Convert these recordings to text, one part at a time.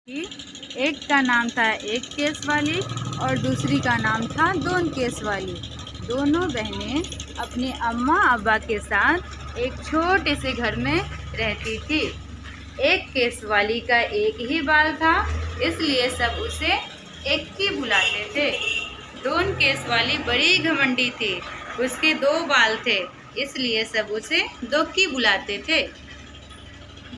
कि एक का नाम था एक केस वाली और दूसरी का नाम था दोन केस वाली। दोनों बहनें अपने अम्मा अब्बा के साथ एक छोटे से घर में रहती थी। एक केस वाली का एक ही बाल था, इसलिए सब उसे एक्की बुलाते थे। दोन केस वाली बड़ी घमंडी थी, उसके दो बाल थे, इसलिए सब उसे दोक्की बुलाते थे।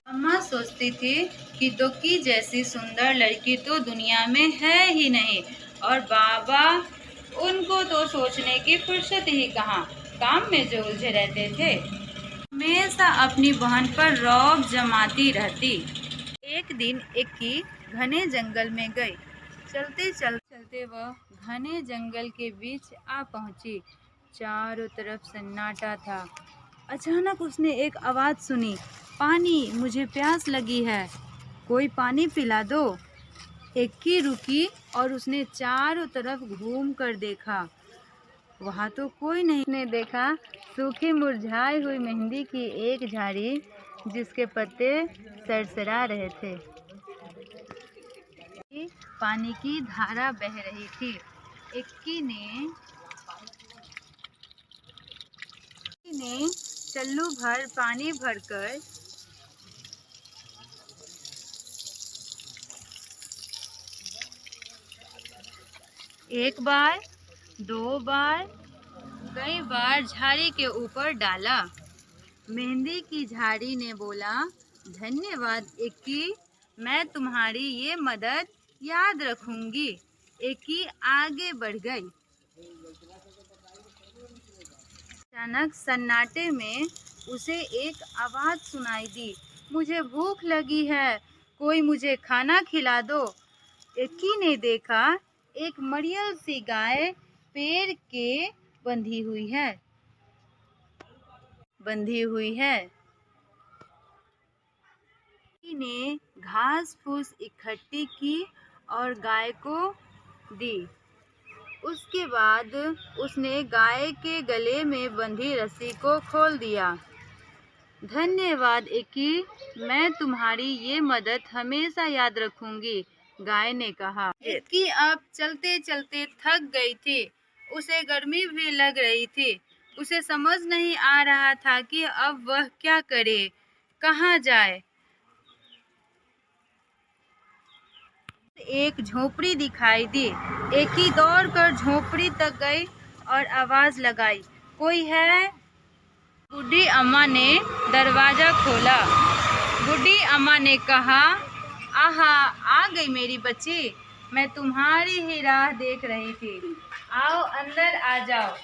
अम्मा सोचती थी कि दोक्की जैसी सुंदर लड़की तो दुनिया में है ही नहीं, और बाबा उनको तो सोचने की फुर्सत ही कहाँ, काम में जो उलझे रहते थे। हमेशा अपनी बहन पर रौब जमाती रहती। एक दिन एक्की घने जंगल में गई। चलते चलते वह घने जंगल के बीच आ पहुंची। चारों तरफ सन्नाटा था। अचानक उसने एक आवाज़ सुनी, पानी, मुझे प्यास लगी है, कोई पानी पिला दो। एक्की रुकी और उसने चारों तरफ घूम कर देखा। वहाँ तो कोई नहीं। उसने देखा सूखी मुरझाई हुई मेहंदी की एक झाड़ी, जिसके पत्ते सरसरा रहे थे। पानी की धारा बह रही थी। एक्की ने चल्लू भर पानी भरकर एक बार, दो बार, कई बार झाड़ी के ऊपर डाला। मेहंदी की झाड़ी ने बोला, धन्यवाद एक्की, मैं तुम्हारी ये मदद याद रखूंगी। एक्की आगे बढ़ गई। अचानक सन्नाटे में उसे एक आवाज़ सुनाई दी, मुझे भूख लगी है, कोई मुझे खाना खिला दो। एक्की ने देखा एक मड़ियल सी गाय पेड़ के बंधी हुई है। एक्की ने घास फूस इकट्ठी की और गाय को दी। उसके बाद उसने गाय के गले में बंधी रस्सी को खोल दिया। धन्यवाद एक्की, मैं तुम्हारी ये मदद हमेशा याद रखूंगी, गाय ने कहा। एक्की अब चलते चलते थक गई थी। उसे गर्मी भी लग रही थी। उसे समझ नहीं आ रहा था कि अब वह क्या करे, कहाँ जाए। एक झोपड़ी दिखाई दी। एक्की दौड़कर झोपड़ी तक गई और आवाज़ लगाई, कोई है? बूढ़ी अम्मा ने दरवाज़ा खोला। बूढ़ी अम्मा ने कहा, आहा, आ गई मेरी बच्ची, मैं तुम्हारी ही राह देख रही थी, आओ अंदर आ जाओ।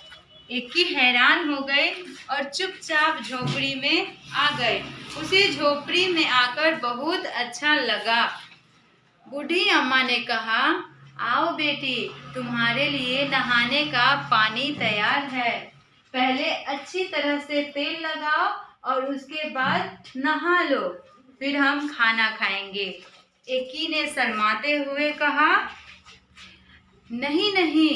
एक्की हैरान हो गई और चुपचाप झोपड़ी में आ गई। उसे झोपड़ी में आकर बहुत अच्छा लगा। बूढ़ी अम्मा ने कहा, आओ बेटी, तुम्हारे लिए नहाने का पानी तैयार है, पहले अच्छी तरह से तेल लगाओ और उसके बाद नहा लो, फिर हम खाना खाएंगे। एक्की ने शर्माते हुए कहा, नहीं नहीं।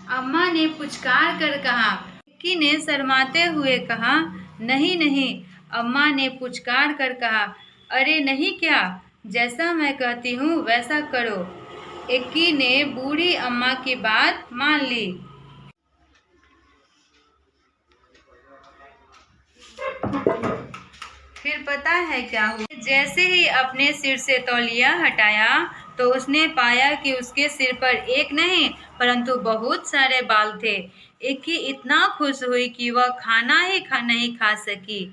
अम्मा ने पुचकार कर कहा। एक्की ने शर्माते हुए कहा, नहीं नहीं। अम्मा ने पुचकार कर कहा, अरे नहीं क्या, जैसा मैं कहती हूँ वैसा करो। एक्की ने बूढ़ी अम्मा की बात मान ली। फिर पता है क्या हुआ? जैसे ही अपने सिर से तौलिया हटाया तो उसने पाया कि उसके सिर पर एक नहीं परंतु बहुत सारे बाल थे। एक्की इतना खुश हुई कि वह खाना ही नहीं खा सकी।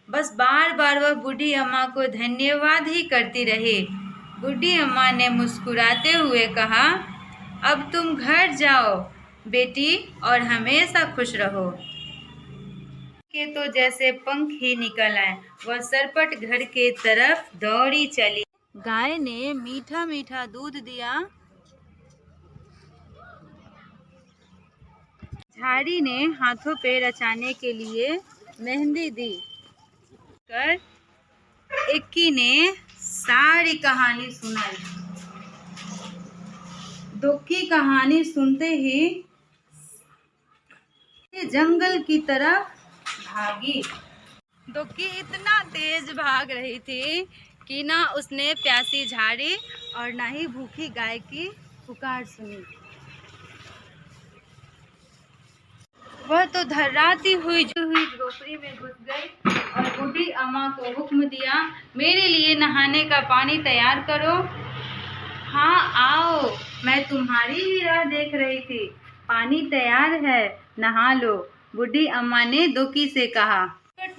बस बार बार वह बूढ़ी अम्मा को धन्यवाद ही करती रही। बूढ़ी अम्मा ने मुस्कुराते हुए कहा, अब तुम घर जाओ बेटी और हमेशा खुश रहो। के तो जैसे पंख ही निकल आए, वह सरपट घर के तरफ दौड़ी चली। गाय ने मीठा मीठा दूध दिया। झाड़ी ने हाथों पे रचाने के लिए मेहंदी दी। एक्की ने सारी कहानी सुनाई। दोक्की कहानी सुनते ही जंगल की तरफ भागी। दोक्की इतना तेज भाग रही थी कि ना उसने प्यासी झाड़ी और ना ही भूखी गाय की पुकार सुनी। वह तो धर्राती हुई झोपड़ी में घुस गई और बूढ़ी अम्मा को हुक्म दिया, मेरे लिए नहाने का पानी तैयार करो। हाँ आओ, मैं तुम्हारी ही राह देख रही थी, पानी तैयार है, नहा लो, बूढ़ी अम्मा ने दोकी से कहा।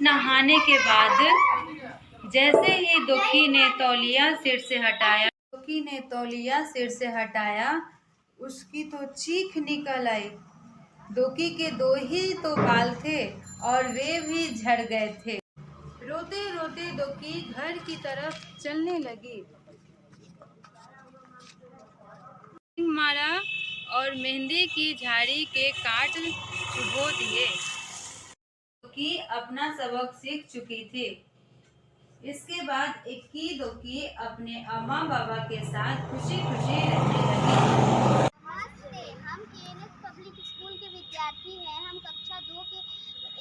नहाने के बाद जैसे ही दोकी ने तौलिया सिर से हटाया, उसकी तो चीख निकल आई। दोकी के 2 ही तो बाल थे और वे भी झड़ गए थे। रोते रोते दोकी घर की तरफ चलने लगी। मारा और मेहंदी की झाड़ी के काट चुभो दिए। दोकी अपना सबक सीख चुकी थी। इसके बाद इक्की दोकी अपने अम्मा बाबा के साथ खुशी खुशी रहने लगी। नमस्ते, हम केएनएस पब्लिक स्कूल के विद्यार्थी हैं। हम कक्षा 2 के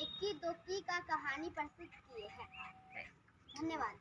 इक्की दोकी का कहानी प्रस्तुत किए हैं। धन्यवाद।